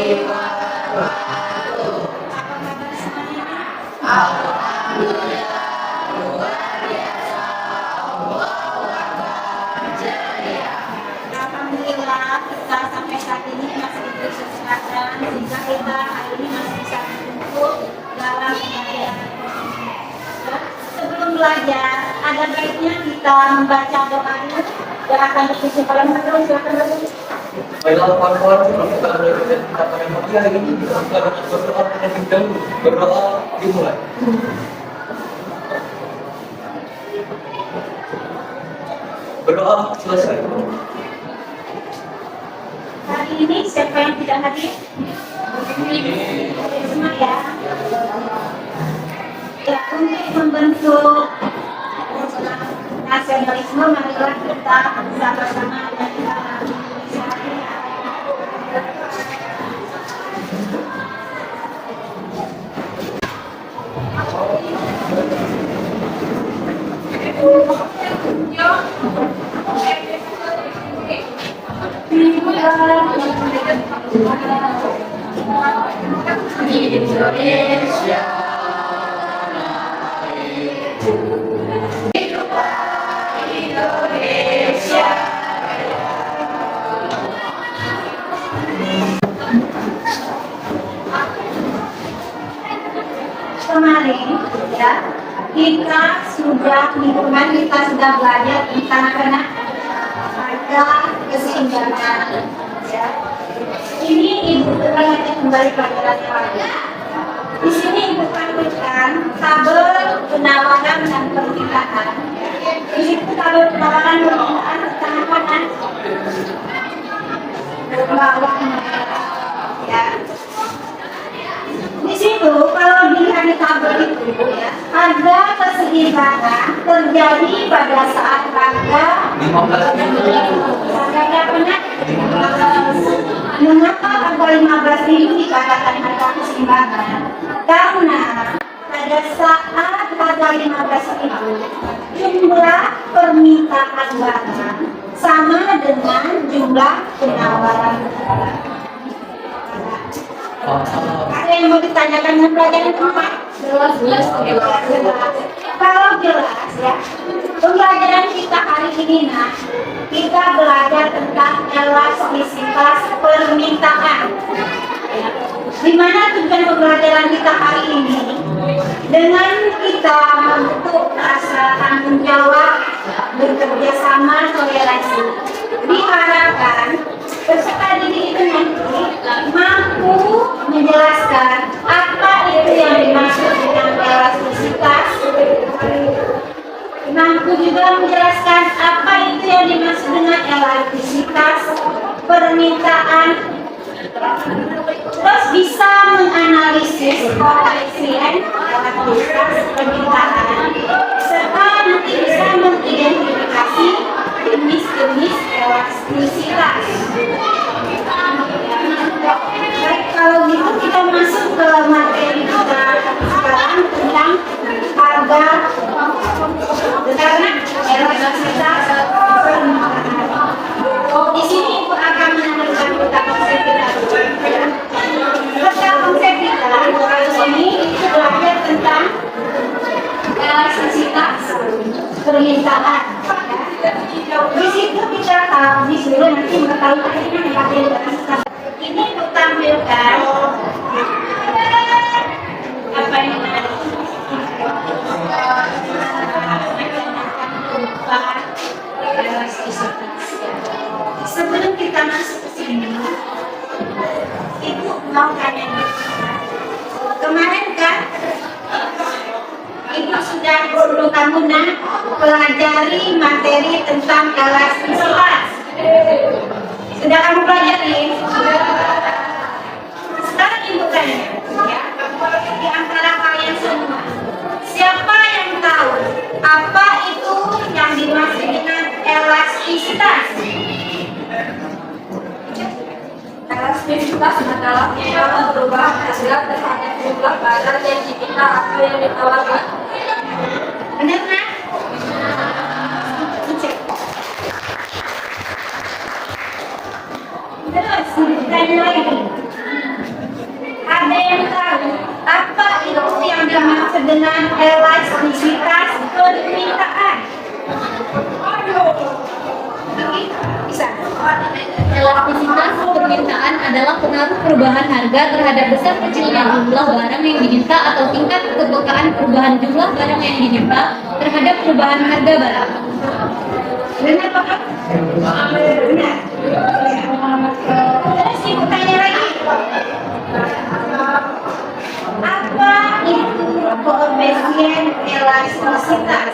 Alhamdulillah kita sampai saat ini masih diberi kesempatan sehingga kita hari ini masih bisa berkumpul dalam pembelajaran. Sebelum belajar, ada baiknya kita membaca doa dulu. Doa akan berpimpin pada majelis. Silakan dulu. Baiklah kawan-kawan, kita akan mulai hari ini kita akan berdoa terlebih dahulu. Berdoa dimulai. Berdoa selesai. Hari ini siapa yang tidak hadir? Semua ya. Ya, untuk membentuk nasionalisme, marilah kita sama-sama dan kita Indonesia. kemarin ya kita sudah belajar tentang harga keseimbangan ya. Ini ibu bertanya kembali pelajaran lagi. Di sini ibu tampilkan tabel penawaran dan permintaan. Di situ tabel penawaran dan permintaan tentang apa kan? Bawah ya. Di situ kalau dilihat di tabel itu ya, harga keseimbangan terjadi pada saat harga 15.000. harga pernah mengapa harga 15.000 dikatakan harga keseimbangan? Karena pada saat harga 15.000 jumlah permintaan barang sama dengan jumlah penawaran. Ada yang mau ditanyakan dengan pelajaran keempat? Jelas. Kalau jelas ya, pembelajaran kita hari ini kita belajar tentang elastisitas permintaan. Di mana tujuan pembelajaran kita hari ini? Dengan kita membentuk rasa tanggung jawab, bekerja sama, toleransi, diharapkan peserta didik itu nanti mampu menjelaskan apa itu yang dimaksud dengan elastisitas, mampu juga menjelaskan apa itu yang dimaksud dengan elastisitas permintaan, terus bisa menganalisis koefisien elastisitas permintaan, serta nanti bisa mengidentifikasi jenis-jenis elastisitas. Baik, kalau gitu kita masuk ke materi kita sekarang tentang harga karena elastisitas permintaan. Di sini ibu akan menentukan tentang konsep kita. Tentang konsep kita di sini itu belajar tentang elastisitas permintaan. Di situ kita disuruh nanti mengetahui elastisitas. Ini untuk tampilkan apa yang menarik. Sebelum kita masuk ke sini, ibu mau tanya kemarin kan ibu sudah disuruh kamu pelajari materi tentang elastisitas. Sudah kamu pelajari? Sekarang ibu tanya ya, di antara kalian semua siapa yang tahu apa itu yang dimaksud dengan elastisitas? Elastisitas adalah cara perubahan harga terhadap jumlah barang yang diminta atau yang ditawarkan. Benar kan? Terus tanya lagi. ada yang tahu apa itu yang dimaksud dengan elastisitas permintaan? Bisa. Elastisitas permintaan adalah pengaruh perubahan harga terhadap besar kecilnya jumlah barang yang diminta atau tingkat kepekaan perubahan jumlah barang yang diminta terhadap perubahan harga barang. Benar Pak? Benar. Terus ibu tanya lagi. Apa itu koefisien elastisitas?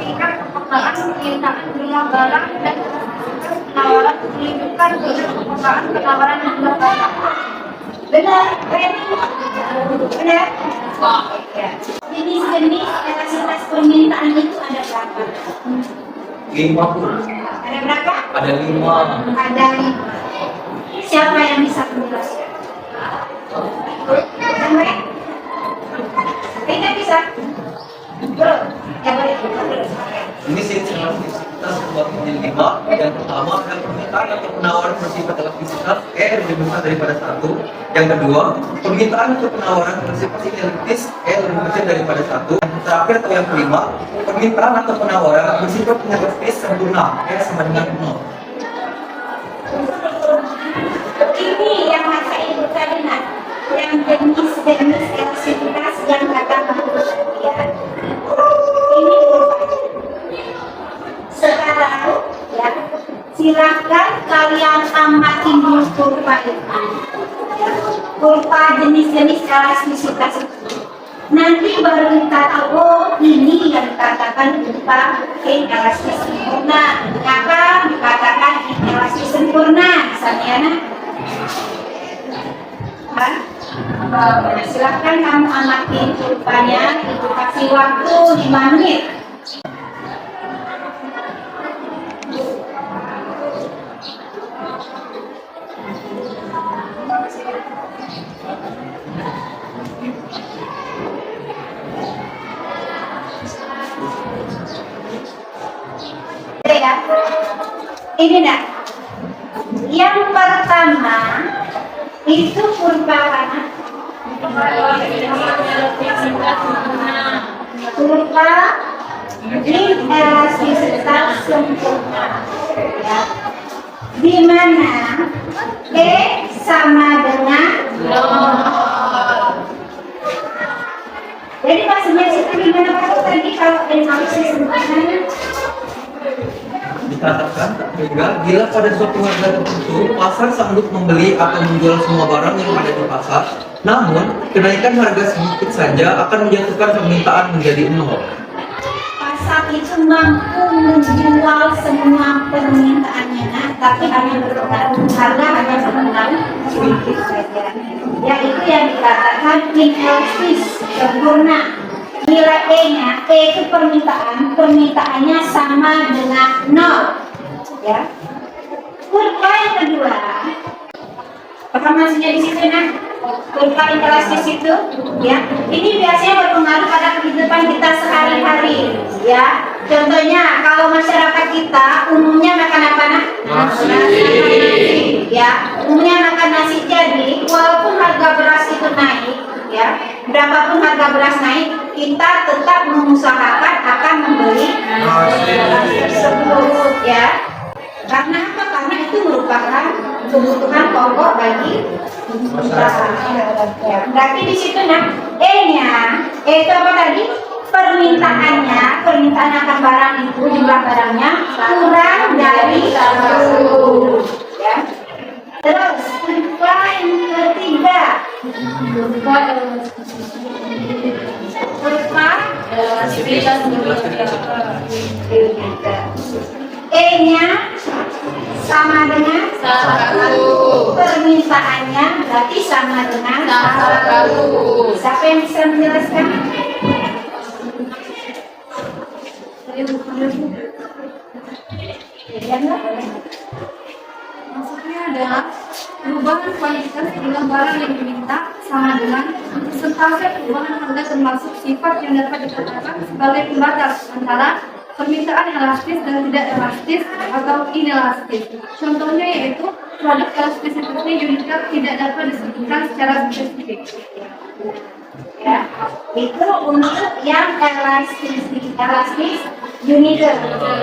tingkat kepekaan permintaan jumlah barang dan penawaran menunjukkan kepekaan penawaran jumlah barang. Benar, benar. Jenis-jenis elastisitas permintaan itu ada berapa? 50. Ada berapa? Ada 5. Ada 5. Siapa yang bisa menjelaskan? Boleh? Tidak bisa? Bro, ya boleh. Ini elastisitas terbagi menjadi 5. Yang pertama adalah permintaan atau penawaran bersifat elastisitas R lebih besar daripada 1. Yang kedua, permintaan atau penawaran bersifat sinergitis L lebih kecil daripada 1. Yang terakhir atau yang kelima, permintaan atau penawaran bersifat sinergitis sempurna R sama dengan 0. Ini yang masa ibu tadi nak, yang jenis-jenis elastisitas yang kata menurut kalian. Ini kurvanya. Sekarang ya, silakan kalian amati dulu kurva itu. Kurva jenis-jenis elastisitas itu. Nanti baru kita tahu, oh ini yang dikatakan kurva inelastis sempurna. Kenapa dikatakan inelastis sempurna? Misalnya, nah. Silahkan kamu amati kurvanya, itu kasih waktu 5 menit. Ya, ini nak. Yang pertama itu kurva mana? Kurva inelastis sempurna. Ya. Di mana E sama dengan 0. Jadi maksudnya itu gimana Pak tadi kalau inelastis sempurna? Dikatakan juga bila pada suatu harga tertentu pasar sanggup membeli atau menjual semua barang yang ada di pasar, namun kenaikan harga sedikit saja akan menjatuhkan permintaan menjadi 0. Pasar itu mampu menjual semua permintaannya, nah, tapi hanya berpengaruh harga hanya berpengaruh sedikit saja. Yaitu yang dikatakan inelastis sempurna. Nilai E-nya, E itu permintaannya sama dengan 0. Ya. Kurva yang kedua, paham maksudnya di situ nah? Kurva inelastis itu, ya. Ini biasanya berpengaruh pada kehidupan kita sehari-hari, ya. Contohnya, kalau masyarakat kita umumnya makan apa nah? Nasi. Ya, umumnya makan nasi. Jadi, walaupun harga beras itu naik, ya, berapapun harga beras naik, kita tetap mengusahakan akan membeli beras tersebut, ya. Karena apa? Karena itu merupakan kebutuhan pokok bagi masyarakat. Ya, berarti di situ nah, E-nya, E itu apa tadi? Permintaan akan barang itu jumlah barangnya kurang dari 1. Ya. Terus kurva yang ketiga, kurva E-nya sama dengan 1, permintaannya berarti sama dengan 1. Siapa yang bisa menjelaskan? Maksudnya adalah perubahan kuantitas jumlah barang yang diminta sama dengan persentase perubahan harga termasuk sifat yang dapat dikatakan sebagai pembatas antara permintaan elastis dan tidak elastis atau inelastis. Contohnya yaitu produk elastisitasnya Unicap tidak dapat disebutkan secara spesifik. Ya, itu untuk yang elastis Unicap.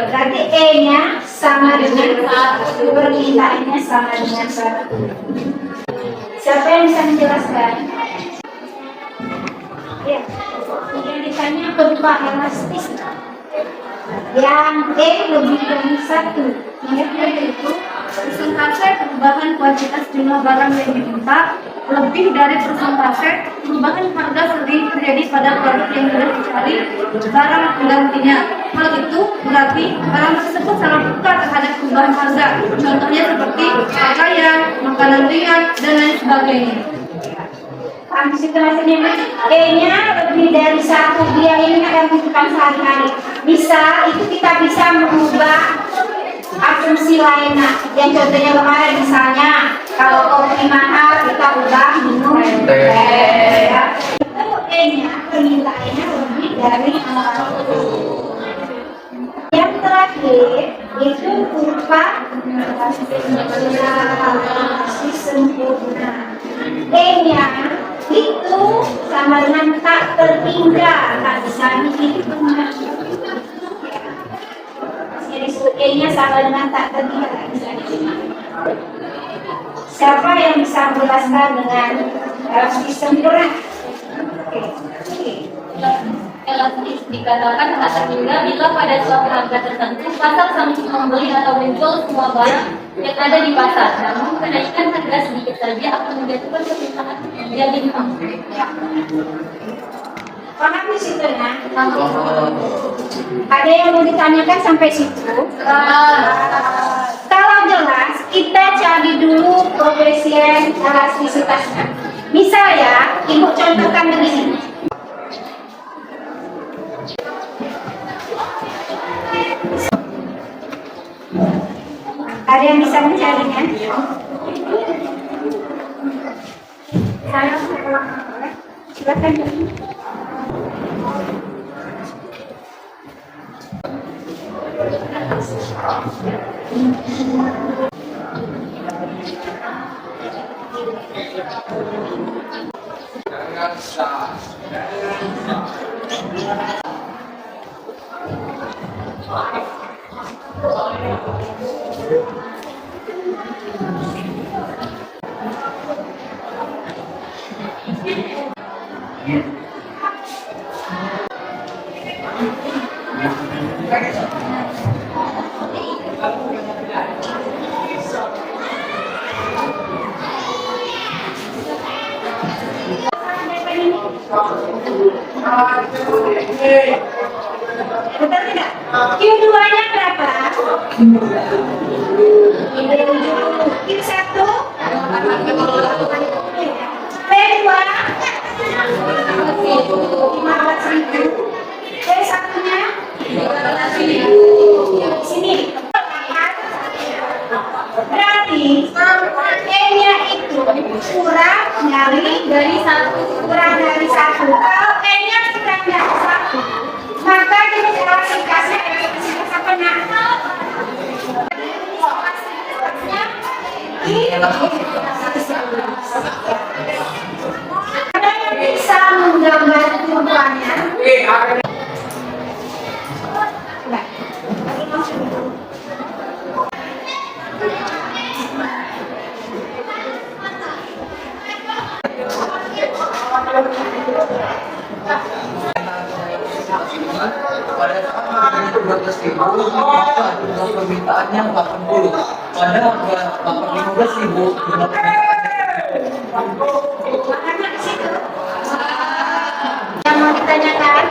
Berarti E-nya sama dengan 1, permintaannya sama dengan 1. Siapa yang bisa menjelaskan? Ya, yang ditanya berupa elastis. Yang E lebih dari 1. Yaitu persentase perubahan kuantitas jumlah barang yang diminta lebih dari persentase perubahan harga sering terjadi pada produk yang sudah dicari barang penggantinya. Hal itu berarti barang tersebut sangat peka terhadap perubahan harga. Contohnya seperti pakaian, makanan ringan, dan lain sebagainya. Paham situasinya? E-nya lebih dari 1. Dia ini akan butuhkan sehari-hari. Bisa, itu kita bisa mengubah asumsi lainnya. Yang contohnya kemarin misalnya, kalau kopi mahal kita ubah minum teh. Ya. Itu E-nya, permintaannya lebih dari 1. Yang terakhir itu berupa relasi sempurna. E-nya itu sama dengan tak tertinggal, tak bisa dihitung. Jadi E-nya sama dengan tak tertinggal, tak bisa dihitung. Siapa yang bisa menjelaskan dengan relasi sempurna? Oke. Elastis dikatakan tak terhingga bila pada suatu harga tertentu pasar sanggup membeli atau menjual semua barang yang ada di pasar. Namun kenaikan harga sedikit saja akan menjatuhkan permintaan yang dimaksud. Paham di situ ya? Ada yang mau ditanyakan sampai situ? Kalau jelas, kita cari dulu koefisien elastisitasnya. Misal ya, Ibu contohkan begini. Ada yang bisa mencarinya? Saya silakan. Betul tidak? Q2-nya berapa? Q1 P2 15.000. P1-nya sini. Berarti E-nya itu kurang dari 1. Kurang dari 1. Kalau E-nya kurang dari 1, maka elastisitasnya apa nak? Ada yang bisa menggambar kurvanya? Pada saat itu 12.000, maka jumlah permintaannya 80. Pada harga 15.000, jumlah permintaannya Makanya di situ. Yang mau ditanyakan?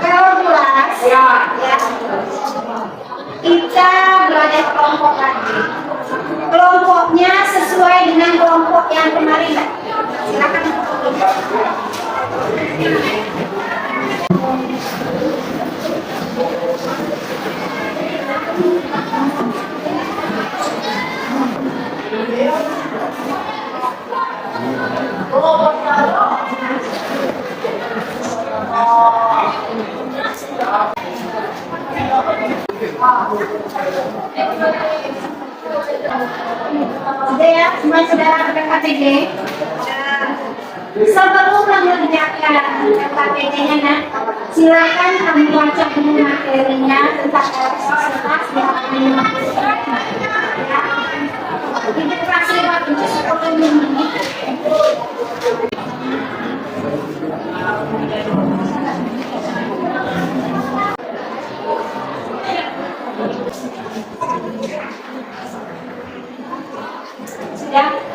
Kalau jelas, ya, kita belajar kelompok lagi. Kelompoknya sesuai dengan kelompok yang kemarin. Silakan. Sudah ya, semua saudara KKPD. Sebelum mengerjakan KKPD-nya, nah, silakan kamu baca dulu materinya tentang elektrisitas di halaman 50. Ya. Ini kasih waktu 10 menit. Sudah.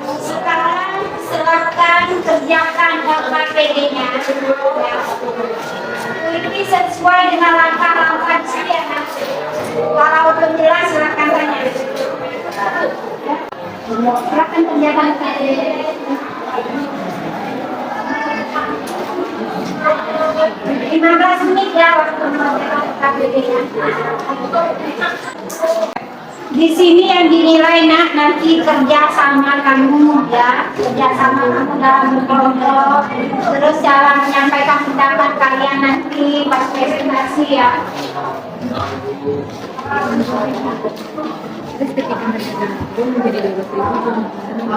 Sekarang silakan kerjakan KKPD-nya. Ini sesuai dengan langkah-langkah saya. Kalau belum jelas silakan tanya. Silakan kerjakan KKPD. 15 menit ya waktu mengerjakan KKPD-nya. Di sini yang dinilai nanti kerja sama kamu ya, kerja sama kamu dalam kelompok, terus cara menyampaikan pendapat kalian nanti pas presentasi ya. Terus ketika mereka pun menjadi 20.000.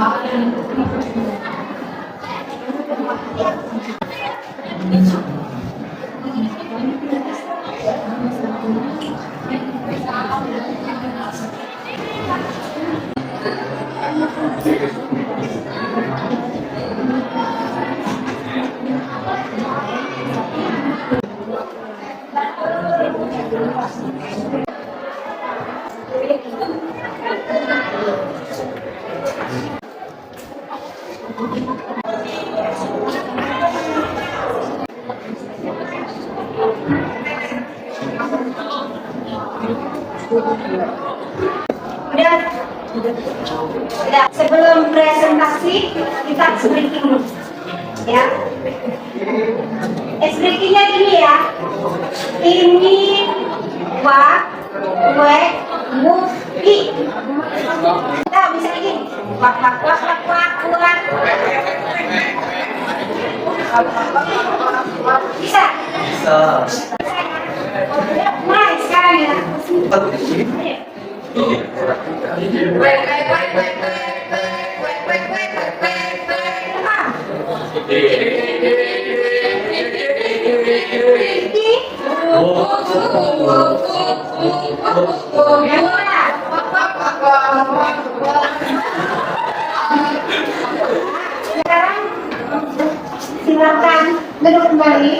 Udah. Sebelum presentasi kita ice breaking dulu, ya. Ice breakingnya gini ya. Ini wa, we, mu, i. Nah, bisa gini. Wak, wak, wak, wak, wak, wak. Bisa. Bisa. Nah, sekarang ya. Sekarang silakan duduk kembali.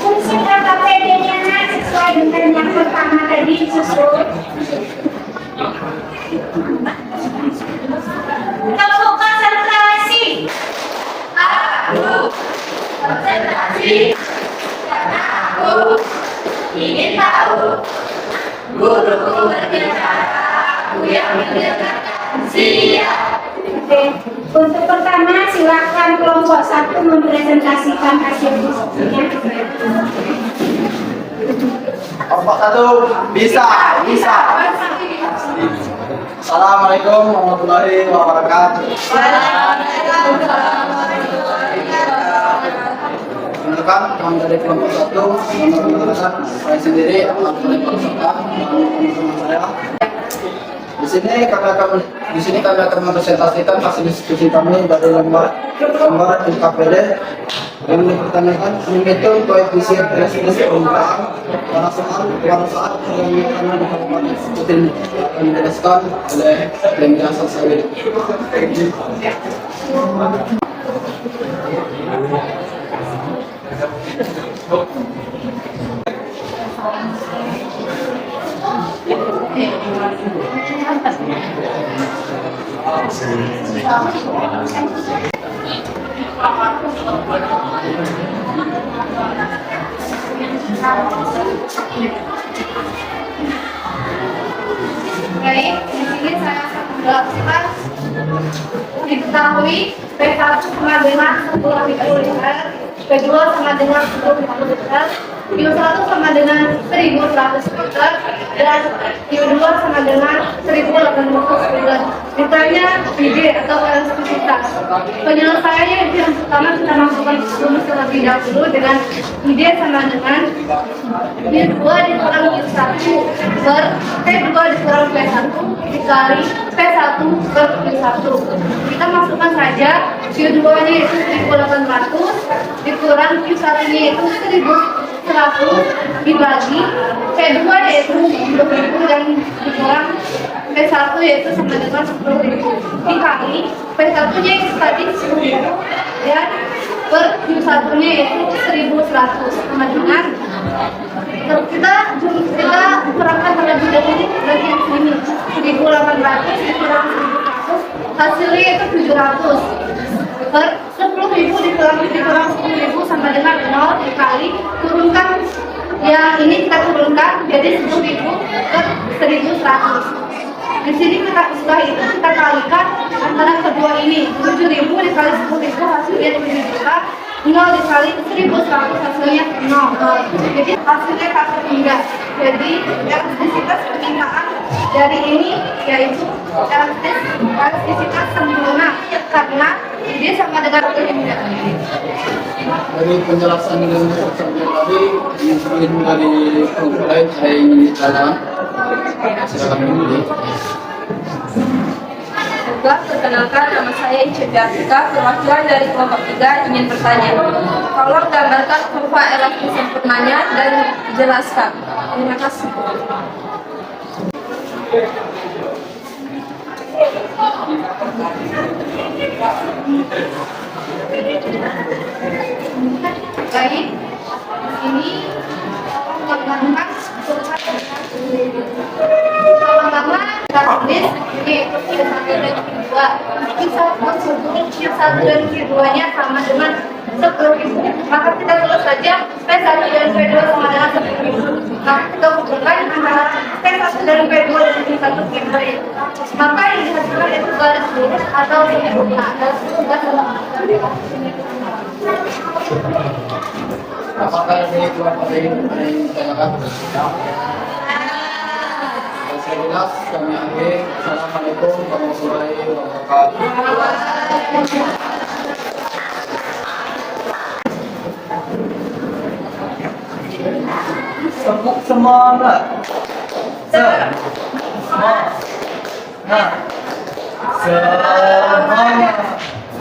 Fungsi KKPD-nya sesuai dengan yang pertama tadi susun. Kamu konsentrasi. Aku konsentrasi karena aku ingin tahu. Guruku berbicara, aku yang mendengarkan. Siap. Oke. Untuk pertama, silakan kelompok 1 mempresentasikan hasil diskusinya. Kelompok 1 bisa. Assalamualaikum warahmatullahi wabarakatuh. Perkenalkan, kami dari kelompok 1 memperkenalkan saya sendiri akan melempar peserta dan teman-teman saya. Di sini kami akan mempresentasikan hasil diskusi kami dari lembar KKPD yang dipertanyakan menghitung koefisien resistensi permukaan pada saat yang karena diperlukan seperti ini akan dijelaskan oleh penjelasan saya. Baik, di sini saya akan menjelaskan. Diketahui P1 sama dengan 10 mikroliter, P2 sama dengan 10 mikroliter, Q1 sama dengan 1100 liter, dan Q2 sama dengan 1800 liter. Ditanya ide atau elastisitas. Penyelesaiannya yang pertama kita masukkan dulu terlebih dahulu dengan ide sama dengan P2 dikurang Q1 per P2 dikurang P1 dikali P1 per Q1. Kita masukkan saja Q2 nya itu 1800 dikurang Q1 nya itu 1100 dibagi P2 yaitu 10.000 dan dikurang P1 yaitu sama dengan 10.000 dikali P1 nya itu tadi 10.000 dan per Q1 nya yaitu 1.100 sama dengan kita kurangkan terlebih dahulu bagian sini 1.800 dikurang 1.100 hasilnya itu 700 per 10.000 dikurang 10.000 sama dengan 0 dikali turunkan yang ini kita turunkan jadi 10.000 ke 1.100. Di sini setelah itu kita kalikan antara kedua ini 7.000 dikali 10.000 hasilnya 7 juta 0 dikali 1.100 hasilnya 0. Jadi hasilnya kata hingga. Jadi elastisitas permintaan dari ini yaitu elastisitas sempurna karena dia sama dengan hingga. Dari penjelasan yang tadi, mungkin dari komplain saya ingin ditanyakan. Silakan dulu. Juga perkenalkan, nama saya Ica Biartika, perwakilan dari kelompok 3 ingin bertanya. Tolong gambarkan kurva elastis sempurnanya dan jelaskan. Terima kasih. Baik, ini menggambarkan kurva pertama kita tulis ini Q1 dan Q2 Q1 dan Q2 nya sama dengan 10.000 maka kita tulis saja P1 dan P2 sama dengan 10.000 nah kita hubungkan antara P1 dan P2 dan Q1 Q2 maka yang dihasilkan itu garis lurus atau sempurna Apakah ini dua poin yang ditanyakan? Saya jelas, kami akhir. Assalamualaikum warahmatullahi wabarakatuh. Semangat. Semangat.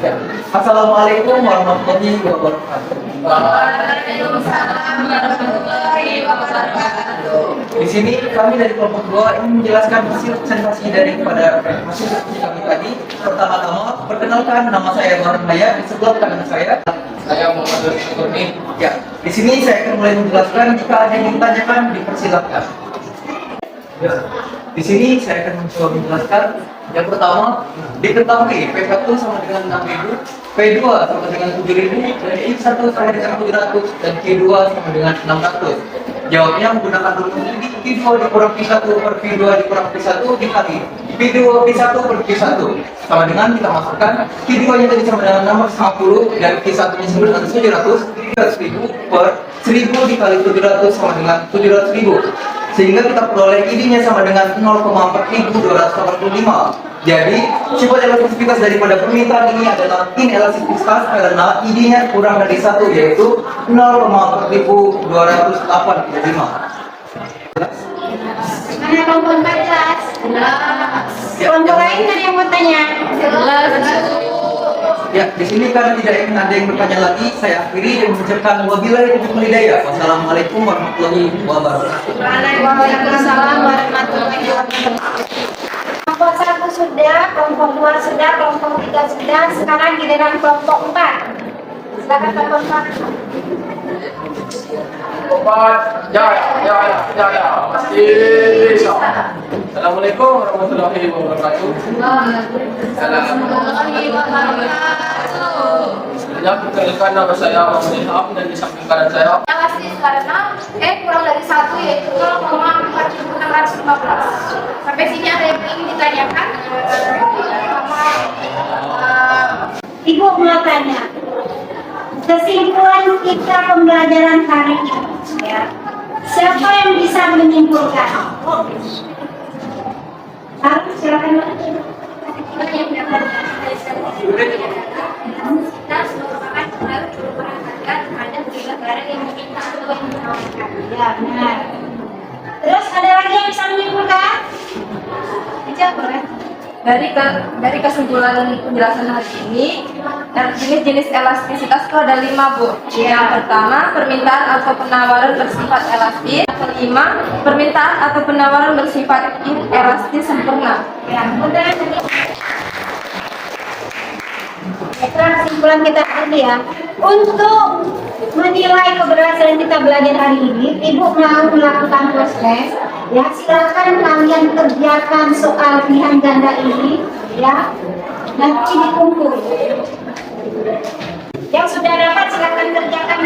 Ya. Assalamualaikum warahmatullahi wabarakatuh. Waalaikumsalam warahmatullahi wabarakatuh. Di sini kami dari kelompok 2 ingin menjelaskan hasil presentasi daripada hasil diskusi kami tadi. Pertama-tama, perkenalkan nama saya Baron Maya, di sebelah kanan saya Muhammad Syukurni. Ya, di sini saya akan mulai menjelaskan. Jika ada yang ditanyakan, dipersilakan. Ya, di sini saya akan mencoba menjelaskan. Yang pertama, diketahui P1 sama dengan 6.000, P2 sama dengan 7.000, dan Q1 sama dengan 700, dan Q2 sama dengan 600. Jawabnya menggunakan rumus ini, Q2 dikurang Q1 per Q2 dikurang Q1 dikali Q2 Q1 per Q1 sama dengan kita masukkan Q2 nya tadi sama dengan 650 dan Q1 nya sama dengan 700 per 1000 dikali 700 sama dengan 700.000 sehingga kita peroleh ID-nya sama dengan 0,4285. Jadi sifat elastisitas daripada permintaan ini adalah inelastisitas karena ID-nya kurang dari 1 yaitu 0,4285. Mana kelompok 14? Kelompok lain ada yang mau tanya? Ya, di sini karena tidak ingin ada yang bertanya lagi, saya akhiri dan mengucapkan wabillahi taufiq wal hidayah. Wassalamualaikum warahmatullahi wabarakatuh. Waalaikumsalam warahmatullahi wabarakatuh. Kelompok 1 sudah, kelompok 2 sudah, kelompok 3 sudah. Sekarang giliran kelompok 4. Silakan kelompok 4. Jaya. Pasti bisa. Assalamualaikum warahmatullahi wabarakatuh. Sebelumnya perkenalkan nama saya Muhammad Ilham dan di samping kanan saya elastis karena kurang dari 1 yaitu 0,4615. Sampai sini ada yang ingin ditanyakan? Ibu mau tanya. Kesimpulan kita pembelajaran hari ini, ya. Siapa yang bisa menyimpulkan? Harus silakan. dari kesimpulan penjelasan hari ini, jenis-jenis elastisitas itu ada 5, Bu. Yang pertama, permintaan atau penawaran bersifat elastis. Yang kelima, permintaan atau penawaran bersifat inelastis sempurna. Ya, udah. Setelah kesimpulan kita tadi ya, untuk menilai keberhasilan kita belajar hari ini, Ibu mau melakukan proses. Ya, silakan kalian kerjakan soal pilihan ganda ini, ya. Nanti dikumpul. Yang sudah dapat silakan kerjakan.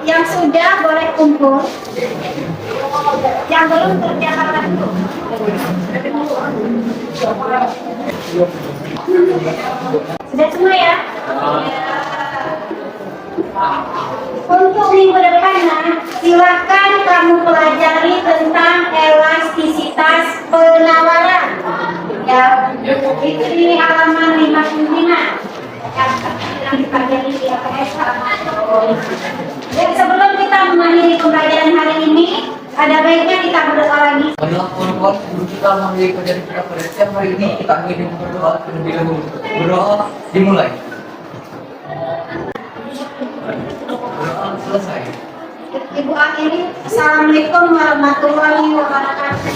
Yang sudah boleh kumpul. Yang belum kerjakan dulu. Sudah semua ya? Untuk minggu depan, silakan kamu pelajari tentang elastisitas penawaran. Ya, itu di halaman 55. Yang dipelajari di LPS halaman. Dan sebelum kita mengakhiri pembelajaran hari ini, ada baiknya kita berdoa lagi. Adalah kawan-kawan, sebelum kita mengakhiri pelajaran kita pada siang hari ini, kita akhiri dengan berdoa terlebih dahulu. Berdoa dimulai. Berdoa selesai. Ibu akhiri. Assalamualaikum warahmatullahi wabarakatuh.